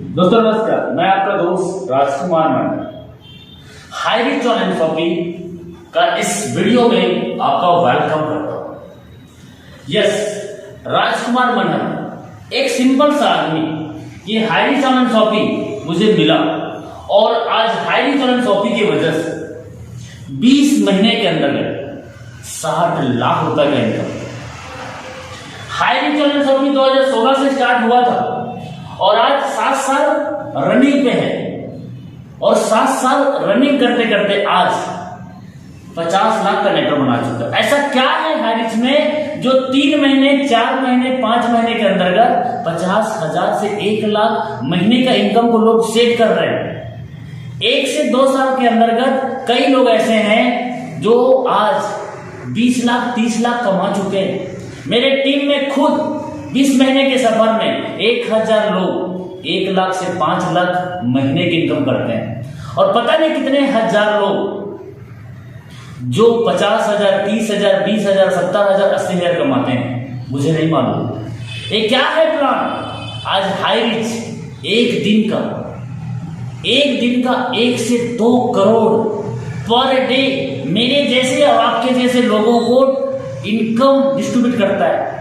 दोस्तों नमस्कार, मैं आपका दोस्त राजकुमार मंडल हाई रिच ऑन एंथ्रोपी का इस वीडियो में आपका वेलकम करता हूं। यस, राजकुमार मंडल एक सिंपल सा आदमी। ये हाई रिच ऑन एंथ्रोपी मुझे मिला और आज हाई रिच ऑन एंथ्रोपी की वजह से 20 महीने के अंदर 60 लाख रुपए का इनकम। हाई रिच ऑन एंथ्रोपी 2016 से स्टार्ट हुआ था और आज 7 साल रनिंग पे है और 7 साल रनिंग करते करते आज 50 लाख का नेटवर्क बना चुका है। ऐसा क्या है हाई रिच में जो 3 महीने 4 महीने 5 महीने के अंतर्गत 50,000 से 1 लाख महीने का इनकम को लोग सेट कर रहे हैं। 1 से 2 साल के अंतर्गत कई लोग ऐसे हैं जो आज 20 लाख 30 लाख कमा चुके हैं। मेरे टीम में खुद 20 महीने के सफर में 1000 लोग 1 लाख से 5 लाख महीने की इनकम करते हैं और पता नहीं कितने हजार लोग जो 50,000 30,000 20,000 70,000 80,000 कमाते हैं। मुझे नहीं मालूम ये क्या है प्लान। आज हाई रिच एक दिन का 1 से 2 करोड़ पर डे मेरे जैसे और आपके जैसे लोगों को इनकम डिस्ट्रीब्यूट करता है।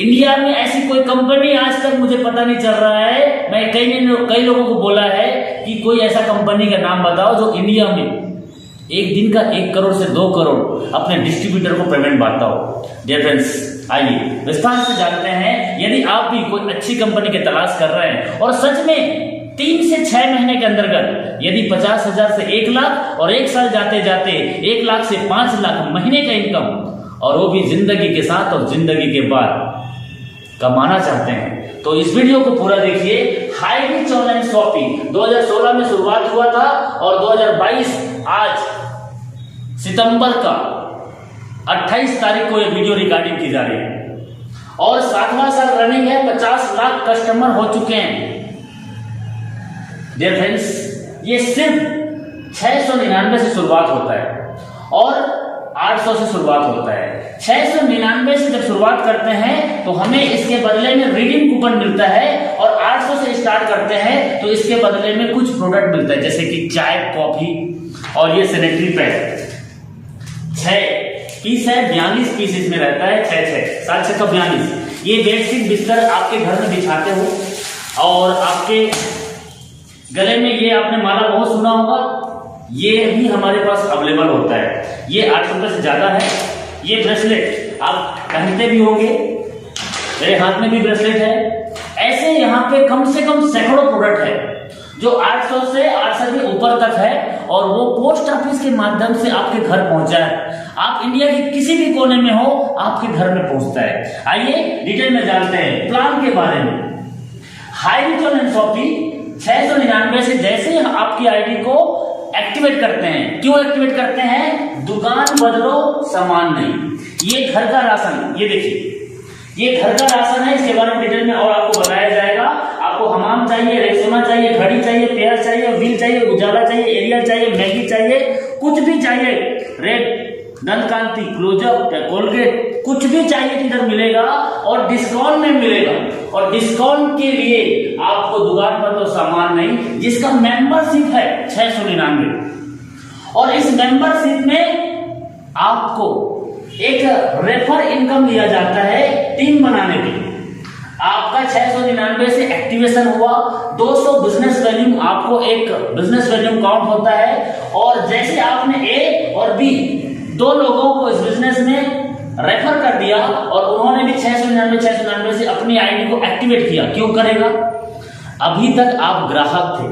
इंडिया में ऐसी कोई कंपनी आज तक मुझे पता नहीं चल रहा है। मैं कई लोगों को बोला है कि कोई ऐसा कंपनी का नाम बताओ जो इंडिया में एक दिन का 1 करोड़ से 2 करोड़ अपने डिस्ट्रीब्यूटर को पेमेंट बांटता हो। डियर फ्रेंड्स, आइए विस्तार से जानते हैं। यदि आप भी कोई अच्छी कंपनी की तलाश कर रहे हैं और सच में 3 से 6 महीने के अंतर्गत यदि 50,000 से 1 लाख और 1 साल जाते जाते 1 लाख से 5 लाख महीने का इनकम और वो भी जिंदगी के साथ और जिंदगी के बाद कमाना चाहते हैं तो इस वीडियो को पूरा देखिए। हाई रिच ऑनलाइन शॉपिंग 2016 में शुरुआत हुआ था और 2022 आज सितंबर का 28 तारीख को यह वीडियो रिकॉर्डिंग की जा रही है और 7वां साल रनिंग है। 50 लाख कस्टमर हो चुके हैं। डियर फ्रेंड्स, ये सिर्फ 699 से शुरुआत होता है और 800 से शुरुआत होता है। 699 से जब शुरुआत करते हैं तो हमें इसके बदले में रीडीम कूपन मिलता है और 800 से स्टार्ट करते हैं तो इसके बदले में कुछ प्रोडक्ट मिलता है जैसे कि चाय, कॉफी और ये सैनिटरी पैड। 6 पीस है, 42 पीस इसमें रहता है। 6 7 6 42 ये बेडशीट बिस्तर आपके घर में बिछाते हो और आपके गले में ये आपने माला बहुत सुना होगा, ये भी हमारे पास अवेलेबल होता है। ये 8 रुपए से ज्यादा है। ये ब्रेसलेट आप पहनते भी होंगे, मेरे हाथ में भी ब्रेसलेट है। ऐसे यहाँ पे कम से कम सैकड़ों प्रोडक्ट है जो 800 से 800 के ऊपर तक है और वो पोस्ट ऑफिस के माध्यम से आपके घर पहुंचा है। आप इंडिया के किसी भी कोने में हो आपके घर में पहुंचता है। आइए डिटेल में जानते हैं प्लान के बारे में। हाई रिच ऑन एंथ्रोपी 699 से जैसे आपकी आईडी को एक्टिवेट करते हैं। क्यों एक्टिवेट करते हैं? दुकान बदलो सामान नहीं। ये घर का राशन, ये देखिए, ये घर का राशन है। इसके बारे में डिटेल में और आपको बताया जाएगा। आपको हमाम चाहिए, रेक्सोना चाहिए, घड़ी चाहिए, पेयर चाहिए, व्हील चाहिए, उजाला चाहिए, एरियल चाहिए, मैगी चाहिए, कुछ भी चाहिए, रेड दंत कांति, क्लोजअप, कोलगेट, कुछ भी चाहिए इधर मिलेगा और डिस्काउंट में मिलेगा। और डिस्काउंट के लिए आपको दुकान पर तो सामान नहीं, जिसका मेंबरशिप है 699 और इस मेंबरशिप में आपको एक रेफर इनकम दिया जाता है टीम बनाने के लिए। आपका 699 से एक्टिवेशन हुआ, 200 बिजनेस वैल्यू, आपको एक बिजनेस वैल्यू काउंट होता है और जैसे आपने ए और बी 2 लोगों को इस बिजनेस में रेफर कर दिया और उन्होंने भी 699 से अपनी आईडी को एक्टिवेट किया। क्यों करेगा? अभी तक आप ग्राहक थे,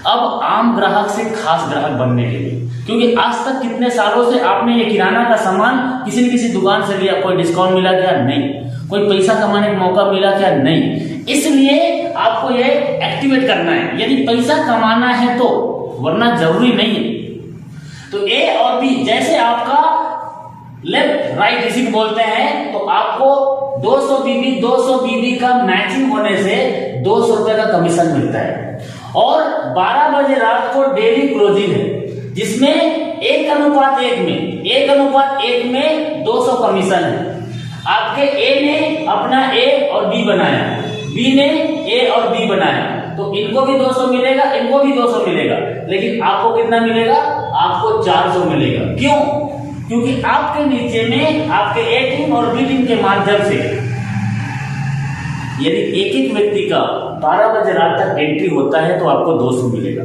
अब आम ग्राहक से खास ग्राहक बनने के लिए, क्योंकि आज तक कितने सालों से आपने ये किराना का सामान किसी न किसी दुकान से लिया, कोई डिस्काउंट मिला क्या? नहीं। कोई पैसा कमाने का मौका मिला क्या? नहीं। इसलिए आपको ये एक्टिवेट करना है यदि पैसा कमाना है तो, वरना जरूरी नहीं है। तो ए और बी जैसे आपका लेफ्ट राइट इसी को बोलते हैं तो आपको 200 बीबी का मैचिंग होने से 200 रुपए का कमीशन मिलता है और 12 बजे रात को डेली क्लोजिंग है जिसमें 1:1 में 200 कमीशन है। आपके ए ने अपना ए और बी बनाया, बी ने ए और बी बनाया, तो इनको भी 200 मिलेगा, इनको भी 200 मिलेगा, लेकिन आपको कितना मिलेगा? आपको 400 मिलेगा। क्यों? क्योंकि आपके नीचे में आपके ए टीम और बी टीम के माध्यम से यदि एक एक व्यक्ति का 12 बजे रात तक एंट्री होता है तो आपको 200 मिलेगा।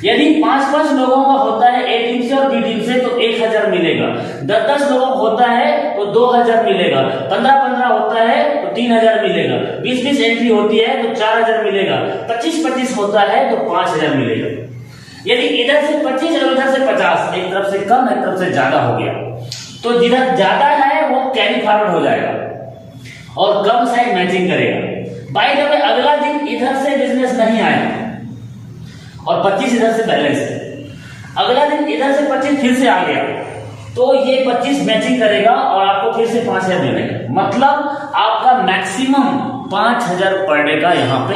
यदि 5-5 लोगों का होता है ए टीम से और बी टीम से तो 1000 मिलेगा। 10-10 लोगों का होता है तो 2000 मिलेगा। 15-15 होता है तो 3000 मिलेगा। 20-20 एंट्री होती है तो 4000 मिलेगा। 25-25 होता है तो 5000 मिलेगा। यदि इधर से 25 और इधर से 50, एक तरफ से कम एक तरफ से ज्यादा हो गया, तो जिधर ज्यादा है वो कैरी फॉरवर्ड हो जाएगा और कम साइड मैचिंग करेगा। बाय द वे अगला दिन इधर से बिजनेस नहीं आया और 25 इधर से बैलेंस है, अगला दिन इधर से 25 फिर से आ गया तो ये 25 मैचिंग करेगा और आपको फिर से 5000 मिलेगा। मतलब आपका मैक्सिमम 5000 पर डे का यहाँ पे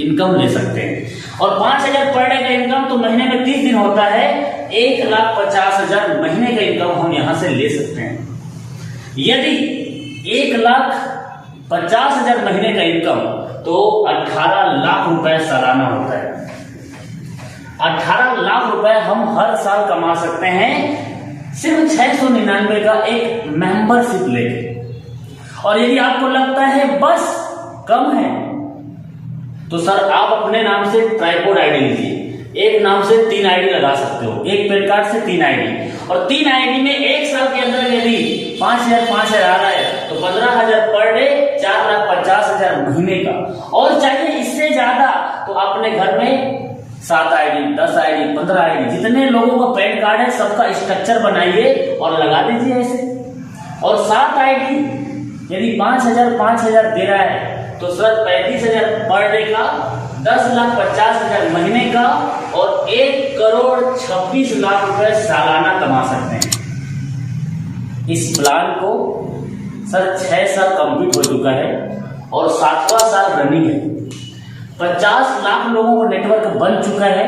इनकम ले सकते हैं। और 5000 पर डे का इनकम तो महीने में 30 दिन होता है, 1,50,000 महीने का इनकम हम यहाँ से ले सकते हैं। यदि 1,50,000 महीने का इनकम तो 18 लाख रुपए सालाना होता है। 18 लाख रुपए हम हर साल कमा सकते हैं सिर्फ 699 का एक मेंबरशिप लेके। और यदि आपको लगता है बस कम है तो सर आप अपने नाम से ट्राइपॉड आईडी लीजिए। एक नाम से 3 आईडी लगा सकते हो, एक पेन कार्ड से 3 आईडी, और 3 आईडी में एक साल के अंदर यदि 5000 आ रहा है तो 15,000 पर डे, 4,50,000 महीने का। और चाहिए इससे ज्यादा तो अपने घर में 7 आईडी, 10 आईडी, 15 आईडी, जितने लोगों का पैन कार्ड है सबका स्ट्रक्चर बनाइए और लगा दीजिए ऐसे। और 7 आईडी यदि 5,000 दे रहा है तो सर 35,000 पर डे का, 10,50,000 महीने का और 1,26,00,000 रुपए सालाना कमा सकते हैं। इस प्लान को सर 6 साल कंप्लीट हो चुका है और 7वां साल रनिंग है। 50 लाख लोगों को नेटवर्क बन चुका है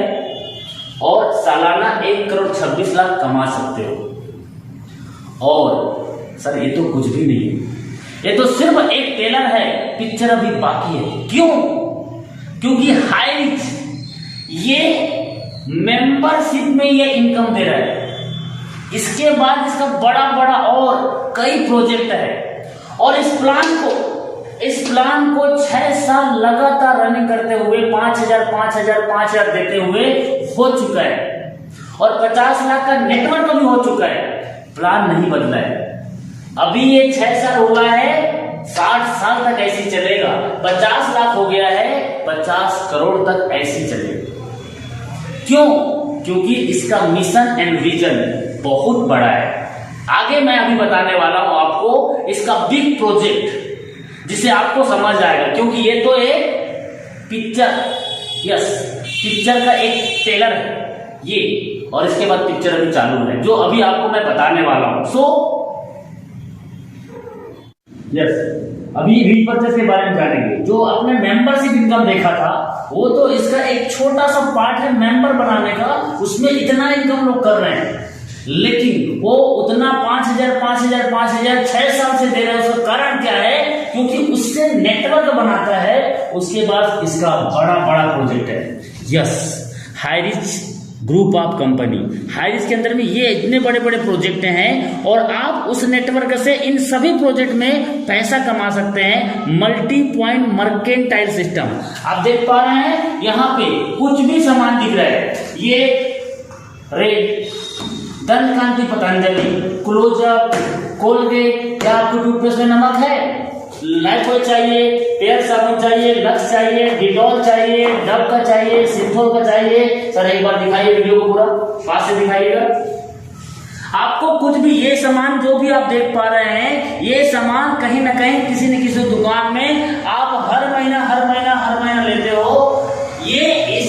और सालाना 1,26,00,000 कमा सकते हो। और सर ये तो कुछ भी नहीं है, ये तो सिर्फ एक टेलर है, पिक्चर अभी बाकी है। क्यों? क्योंकि हाईरिच ये मेंबरशिप में ये इनकम दे रहा है। इसके बाद इसका बड़ा बड़ा और कई प्रोजेक्ट है और इस प्लान को 6 साल लगातार रनिंग करते हुए 5,000 देते हुए हो चुका है और 50 लाख का नेटवर्क भी हो चुका है। प्लान नहीं बदला है। अभी ये 6 साल हुआ है, 60 साल तक ऐसे चलेगा। 50 लाख हो गया है, 50 करोड़ तक ऐसे चलेगा। क्यों? क्योंकि इसका मिशन एंड विजन बहुत बड़ा है। आगे मैं अभी बताने वाला हूं आपको इसका बिग प्रोजेक्ट, जिसे आपको समझ आएगा। क्योंकि ये तो एक पिक्चर का एक ट्रेलर है ये, और इसके बाद पिक्चर अभी चालू है जो अभी आपको मैं बताने वाला हूं। अभी रीपर्चेस के बारे में जानेंगे। जो आपने मेंबरशिप इनकम देखा था वो तो इसका एक छोटा सा पार्ट है मेंबर बनाने का, उसमें इतना इनकम लोग कर रहे हैं, लेकिन वो उतना 5,000 6 साल से दे रहे हैं। उसका कारण क्या है? क्योंकि उससे नेटवर्क बनाता है। उसके बाद इसका बड़ा बड़ा प्रोजेक्ट है Highrich group of company. Highrich के अंदर में ये इतने बड़े बड़े प्रोजेक्ट हैं और आप उस नेटवर्क से इन सभी प्रोजेक्ट में पैसा कमा सकते हैं। मल्टी पॉइंट मर्केंटाइल सिस्टम आप देख पा रहे हैं, यहाँ पे कुछ भी सामान दिख रहा है। ये रेड दंत कांति पतंजलि, क्लोजअप, कोलगेट, क्या आपको टूथपेस्ट में नमक है, लाइफॉय चाहिए, पेयर साबुन चाहिए, लक्स चाहिए, डिटॉल चाहिए, डब का चाहिए, सिंथोल का चाहिए। सर एक बार दिखाइए वीडियो को पूरा पास से दिखाइएगा। आपको कुछ भी ये सामान जो भी आप देख पा रहे हैं, ये सामान कहीं ना कहीं किसी न किसी दुकान में आप हर महीना लेते हो। ये इस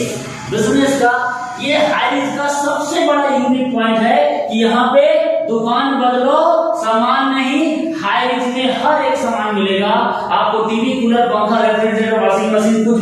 बिजनेस का, ये हाईरिच का सबसे बड़ा यूनिक पॉइंट है कि यहाँ पे दुकान बदलो सामान नहीं, हाईरिच में हर एक सामान मिलेगा। आपको टीवी, कूलर, पंखा, रेफ्रिजरेटर, वॉशिंग मशीन कुछ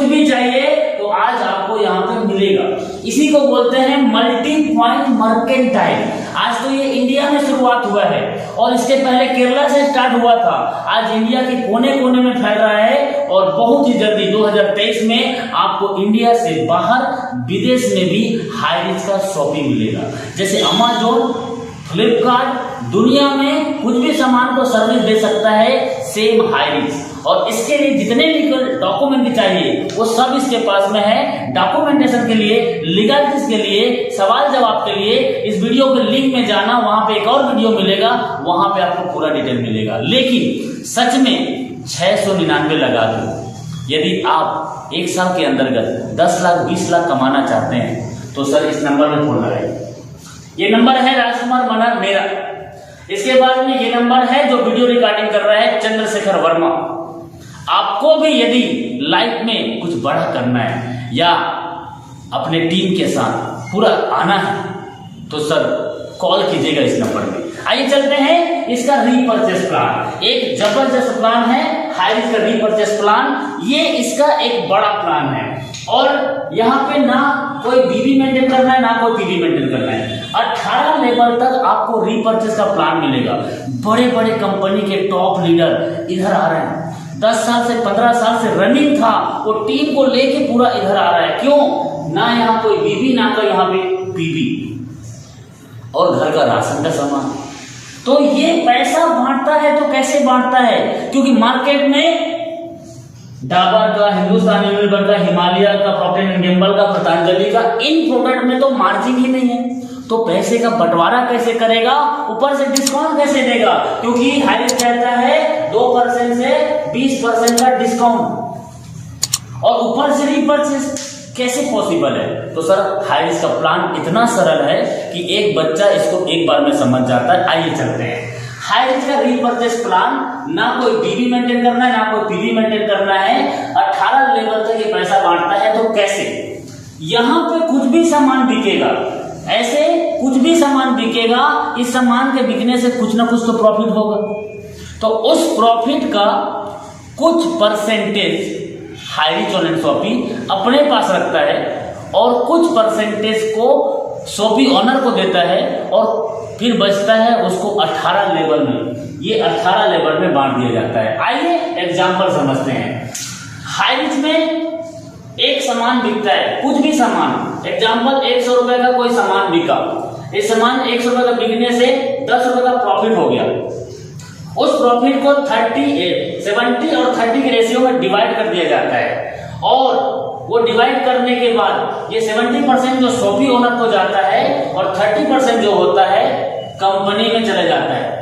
भी चाहिए तो आज आपको यहाँ पे मिलेगा। इसी को बोलते हैं मल्टी पॉइंट मर्केंटाइल। आज तो ये इंडिया में शुरुआत हुआ है और इसके पहले केरला से स्टार्ट हुआ था, आज इंडिया के कोने कोने में फैल रहा है और बहुत ही जल्दी 2023 में आपको इंडिया से बाहर विदेश में भी हाई रिच का शॉपिंग मिलेगा। जैसे अमेज़न, फ्लिपकार्ट दुनिया में कुछ भी सामान को सर्विस दे सकता है, सेम हाई रिच। और इसके लिए जितने लीगल डॉक्यूमेंट चाहिए वो सब इसके पास में है। डॉक्यूमेंटेशन के लिए, लीगलिटीज के लिए, सवाल जवाब के लिए इस वीडियो के लिंक में जाना, वहां पे एक और वीडियो मिलेगा, वहां पे आपको पूरा डिटेल मिलेगा। लेकिन सच में 699 लगा दो, यदि आप एक साल के अंतर्गत 10 लाख 20 लाख कमाना चाहते हैं तो सर इस नंबर में फोन लगाइए। ये नंबर है राजकुमार मनार मेरा। इसके बाद में ये नंबर है जो वीडियो रिकॉर्डिंग कर रहा है चंद्रशेखर वर्मा। आपको भी यदि लाइफ में कुछ बड़ा करना है या अपने टीम के साथ पूरा आना है तो सर कॉल कीजिएगा इस नंबर में। आइए चलते हैं इसका रीपर्चेस प्लान। एक जबरदस्त प्लान है हाई रिच का रीपर्चेस प्लान। ये इसका एक बड़ा प्लान है और यहाँ पे ना कोई बीबी मेंटेन करना है ना कोई पीबी मेंटेन करना है। 18 लेवल तक आपको रीपर्चेस का प्लान मिलेगा। बड़े बड़े कंपनी के टॉप लीडर इधर आ रहे हैं। 10 साल से 15 साल से रनिंग था, वो टीम को लेके पूरा इधर आ रहा है। क्यों? ना यहाँ कोई बीबी ना कोई यहाँ पे पीबी और घर का राशन का सामान। तो ये पैसा बांटता है तो कैसे बांटता है? क्योंकि मार्केट में डाबर का, हिंदुस्तान यूनिलीवर का, हिमालय का, प्रॉक्टर एंड गैम्बल का, पतंजलि का, इन प्रोडक्ट में तो मार्जिन ही नहीं है। तो पैसे का बंटवारा कैसे करेगा? ऊपर से डिस्काउंट कैसे देगा? क्योंकि हाई रिच कहता है 2% से 20% का डिस्काउंट और ऊपर से रीपर्चेस कैसे पॉसिबल है? तो सर हाई रिच का प्लान इतना सरल है कि एक बच्चा इसको एक बार में समझ जाता है। आइए चलते हैं। हाई रिच का रीपर्चेस प्लान, ना कोई बीबी मेंटेन करना है ना कोई पीबी मेंटेन करना है। 18 लेवल तक ये पैसा बांटता है। तो कैसे? यहां पे कुछ भी सामान बिकेगा, ऐसे कुछ भी सामान बिकेगा, इस सामान के बिकने से कुछ ना कुछ तो प्रॉफिट होगा। तो उस प्रॉफिट का कुछ percentage high rich online shopping अपने पास रखता है और कुछ परसेंटेज को शॉपी ओनर को देता है और फिर बचता है उसको 18 लेवल में। ये 18 लेवल में बांट दिया जाता है। आइए एग्जांपल समझते हैं। हाई रिच में एक सामान बिकता है, कुछ भी सामान, एग्जांपल 100 रुपए का कोई सामान बिका। इस सामान 100 रुपए का बिकने से 10 रुपए का प्रॉफिट हो गया। उस प्रॉफिट को 70 और 30 के रेशियो में डिवाइड कर दिया जाता है और वो डिवाइड करने के बाद ये 70% जो शॉपी ओनर को जाता है और 30% जो होता है कंपनी में चले जाता है।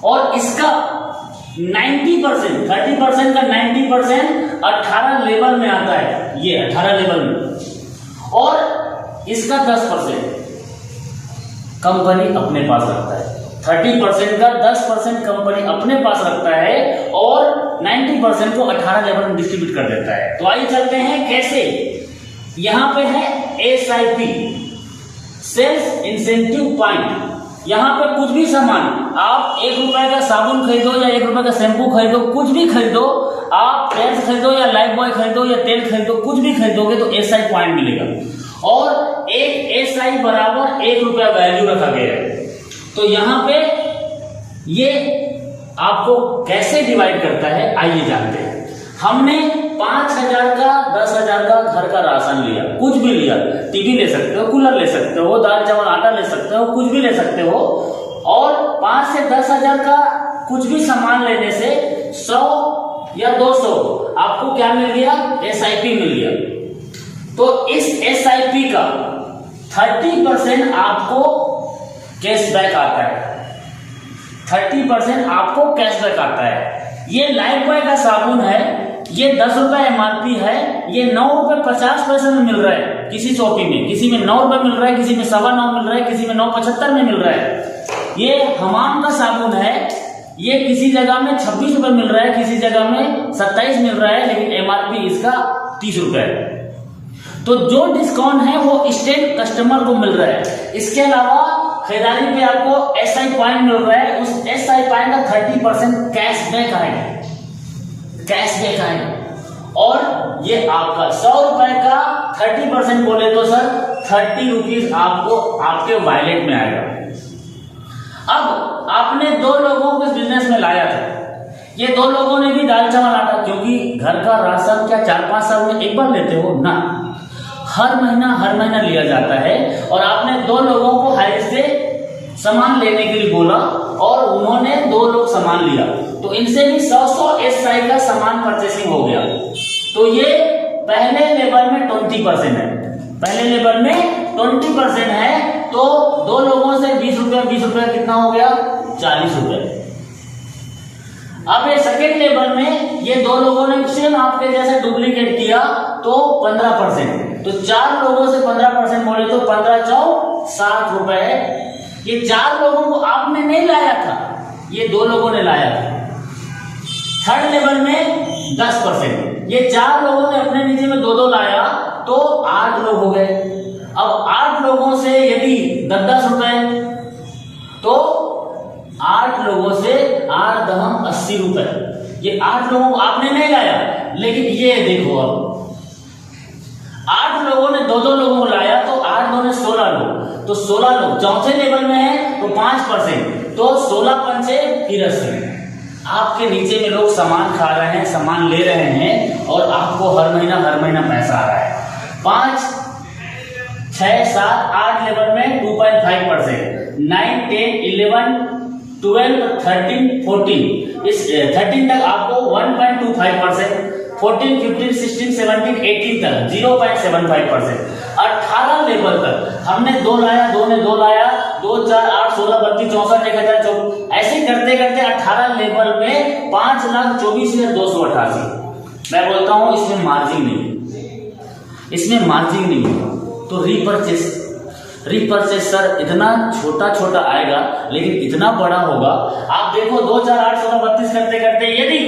और इसका 90%, 30% का 90% 18 लेवल में आता है। ये 18 लेवल में और इसका 10% कंपनी अपने पास रखता है। 30% का 10% कंपनी अपने पास रखता है और 90% को 18 लेवल में डिस्ट्रीब्यूट कर देता है। तो आइए चलते हैं कैसे। यहां पे है SIP, सेल्स इंसेंटिव पॉइंट। यहां पे कुछ भी सामान, आप 1 रुपए का साबुन खरीदो या 1 रुपए का शैम्पू खरीदो, कुछ भी खरीदो, आप पेंट्स खरीदो या लाइफ बॉय खरीदो या तेल खरीदो, कुछ भी खरीदोगे तो SI पॉइंट मिलेगा और एक SI बराबर 1 रुपया वैल्यू रखा गया है। तो यहां पे ये आपको कैसे डिवाइड करता है आइए जानते हैं। हमने 5000 का 10,000 का घर का राशन लिया, कुछ भी लिया, टीवी ले सकते हो, कूलर ले सकते हो, दाल चावल आटा ले सकते हो, कुछ भी ले सकते हो और 5 से 10,000 का कुछ भी सामान लेने से 100 या 200 आपको क्या मिल गया? SIP मिल गया। तो इस SIP का 30% आपको कैशबैक आता है। 30% आपको कैशबैक आता है। ये लाइफ बॉय का साबुन है, ये 10 रुपए MRP है, ये 9 रुपए 50 पैसे में मिल रहा है किसी शॉपिंग में, किसी में 9 रुपए मिल रहा है, किसी में 9.25 मिल रहा है, किसी में 9.75 में मिल रहा है। ये हमाम का साबुन है, ये किसी जगह में 26 रुपए मिल रहा है, किसी जगह में 27 मिल रहा है, लेकिन MRP इसका 30 रुपए है। तो जो डिस्काउंट है वो स्टेट कस्टमर को मिल रहा है। इसके अलावा खरीदारी पे आपको SI पॉइंट मिल रहा है, उस SI पॉइंट का 30% कैशबैक आएगा, कैशबैक आएगा और ये आपका 100 रुपए का 30% बोले तो सर 30 रुपीज आपको आपके वॉलेट में आएगा। अब आपने 2 लोगों को इस बिजनेस में लाया था, ये 2 लोगों ने भी दाल चावल आटा, क्योंकि घर का राशन क्या 4-5 साल में एक बार लेते हो ना, हर महीना लिया जाता है। और आपने 2 लोगों को हायर से सामान लेने के लिए बोला और उन्होंने 2 लोग सामान लिया, तो इनसे भी 100 SI का सामान परचेसिंग हो गया। तो ये पहले लेवल में 20% है, पहले लेवल में 20% है। तो 2 लोगों से 20 रुपया कितना हो गया, 40 रुपये। अब ये सेकेंड लेवल में ये 2 लोगों ने सेम आपके जैसे डुप्लीकेट किया तो 15%, तो 4 लोगों से 15% बोले तो 15×4 60 रुपए। ये 4 लोगों को आपने नहीं लाया था, ये 2 लोगों ने लाया था। थर्ड लेवल में 10%, ये 4 लोगों ने अपने नीचे में 2-2 लाया तो 8 लोग हो गए। अब 8 लोगों से यदि 10-10 रुपए, तो 8 लोगों से 8×10 80 रुपए। ये 8 लोगों को आपने नहीं लाया, लेकिन ये देखो अब 8 लोगों ने 2-2 लोगों को लाया तो 8 2 16 लोग, तो 16 लोग चौथे लेवल में है तो 5%, तो 16×5 फिर 80। आपके नीचे में लोग सामान खा रहे हैं, सामान ले रहे हैं और आपको हर महीना पैसा आ रहा है। 5, 6, 7, 8 लेवल में 2.5%, 9, 10, 11, 12, 13, 14, इस 13 तक आपको 1.25%, 14, 15, 16, 17, 18 तक 0.75%, 18 लेवल तक हमने 2 लाया, 2 ने 2 लाया, 2, 4, 8, 16, 32, 64, 1000, ऐसे करते करते 18 लेवल में 5,24,288। मैं बोलता हूं इसमें मार्जिन नहीं, इसमें मार्जिन नहीं। तो रीपरचेस सर इतना छोटा आएगा लेकिन इतना बड़ा होगा। आप देखो 2, 4, 8, 16, 32 करते करते यदि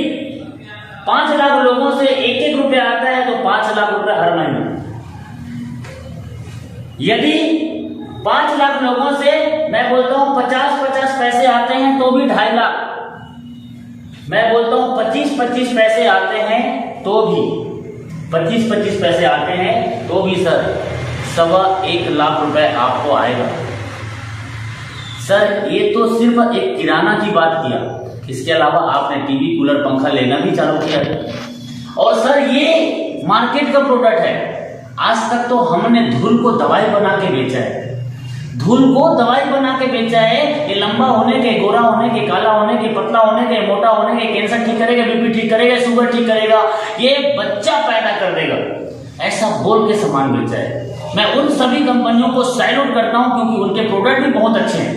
5 लाख लोगों से 1-1 रुपया आता है तो 5 लाख रुपए हर महीने। यदि 5 लाख लोगों से मैं बोलता हूं 50-50 पैसे आते हैं तो भी 2.5 लाख, मैं बोलता हूं 25-25 पैसे आते हैं तो भी 25-25 पैसे आते हैं तो भी सर 1.25 लाख रुपए आपको आएगा। सर ये तो सिर्फ एक किराना की बात किया, इसके अलावा आपने टीवी, कूलर, पंखा लेना भी चालू किया है। और सर ये मार्केट का प्रोडक्ट है। आज तक तो हमने धूल को दवाई बना के बेचा है, धूल को दवाई बना के बेचा है। ये लंबा होने के, गोरा होने के, काला होने के, पतला होने के, मोटा होने के, कैंसर ठीक करेगा, बीपी ठीक करेगा, शुगर ठीक करेगा, ये बच्चा पैदा कर देगा, ऐसा बोल के सामान बेचा है। मैं उन सभी कंपनियों को सैल्यूट करता हूं क्योंकि उनके प्रोडक्ट भी बहुत अच्छे हैं।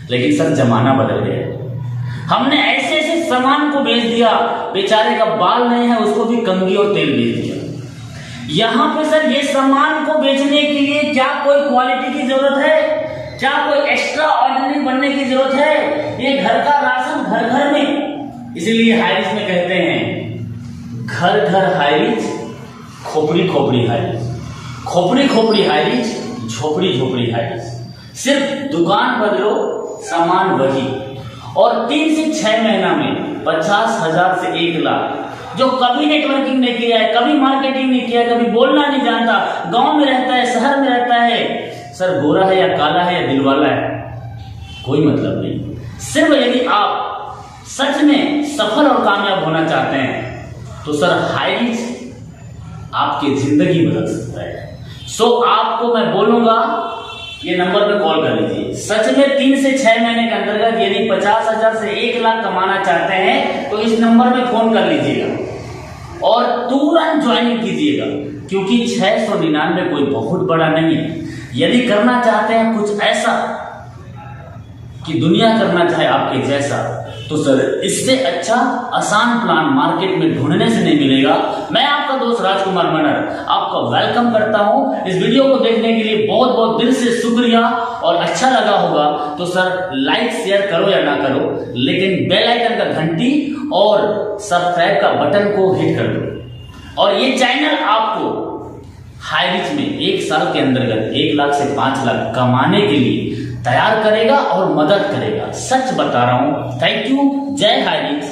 लेकिन सर जमाना बदल गया, हमने ऐसे सामान को बेच दिया, बेचारे का बाल नहीं है उसको भी कंघी और तेल बेच दिया। यहां पे सर ये सामान को बेचने के लिए क्या कोई क्वालिटी की जरूरत है, क्या कोई एक्स्ट्रा ऑर्डिनरी बनने की जरूरत है? ये घर का राशन घर घर में, इसीलिए हाइरिच में कहते हैं घर घर हाइरिच, खोपड़ी खोपड़ी हाइरिच, खोपड़ी खोपड़ी हाइरिच, झोपड़ी झोपड़ी हाइरिच। सिर्फ दुकान बदलो, सामान वही। और 3 से 6 महीना में 50,000 से 1 लाख, जो कभी नेटवर्किंग नहीं किया है, कभी मार्केटिंग नहीं किया है, कभी बोलना नहीं जानता, गांव में रहता है, शहर में रहता है, सर गोरा है या काला है या दिलवाला है, कोई मतलब नहीं। सिर्फ यदि आप सच में सफल और कामयाब होना चाहते हैं तो सर हाइरिच आपकी जिंदगी बदल सकता है। सो आपको मैं बोलूंगा ये नंबर पे कॉल कर लीजिए। सच में 3 से 6 महीने के अंतर्गत यदि 50,000 से 1 लाख कमाना चाहते हैं तो इस नंबर पे फोन कर लीजिएगा और तुरंत ज्वाइनिंग कीजिएगा, क्योंकि 699 कोई बहुत बड़ा नहीं है। यदि करना चाहते हैं कुछ ऐसा कि दुनिया करना चाहे आपके जैसा, तो सर इससे अच्छा आसान प्लान मार्केट में ढूंढने से नहीं मिलेगा। मैं आपका दोस्त राजकुमार मनर आपका वेलकम करता हूं। इस वीडियो को देखने के लिए बहुत बहुत दिल से शुक्रिया। और अच्छा लगा होगा तो सर लाइक शेयर करो या ना करो, लेकिन बेल आइकन का घंटी और सब्सक्राइब का बटन को हिट कर दो। और ये चैनल आपको हाइरिच में 1 साल के अंतर्गत 1 लाख से 5 लाख कमाने के लिए तैयार करेगा और मदद करेगा। सच बता रहा हूं। Thank you. जय हाइरिच।